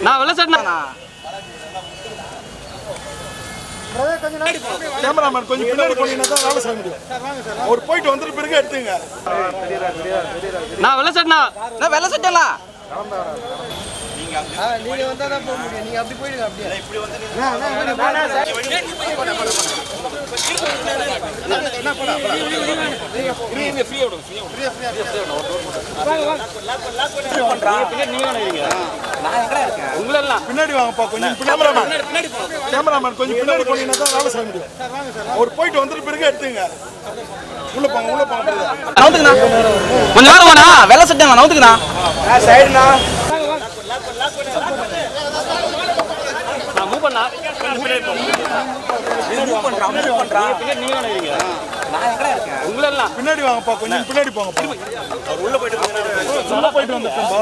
நான் வெள்ள சட்டை கேமராமேன் கொஞ்சம் பின்னாடி போனீங்கன்னா தான் வேலை செய்ய முடியும். அவர் போயிட்டு வந்துட்டு பிறகு எடுத்துங்க. நான் வெள்ள சட்டை வெள்ள சட்டலா நீங்க வந்தா தான் போக முடியும். நீங்க அப்படி போயிடுங்க. அப்படியே இப்படி வந்து பின்னாடி வாங்கப்பா கொஞ்சம். கேமராமேன் கொஞ்சம் பின்னாடி போனீங்கன்னா தான் வேலை செய்ய முடியும். அவர் போயிட்டு வந்துட்டு பிறகு எடுத்துங்க. உள்ள போங்க நவுத்துக்குண்ணா கொஞ்சம் நேரம் வாண்ணா. வெள்ள சட்டை நவுத்துக்குண்ணா சைடுண்ணா மூவ் பண்ணா பின்னாடி வாங்கப்பா கொஞ்சம். பின்னாடி போங்கப்பா. உள்ள போயிட்டு வந்துட்டோம்பா.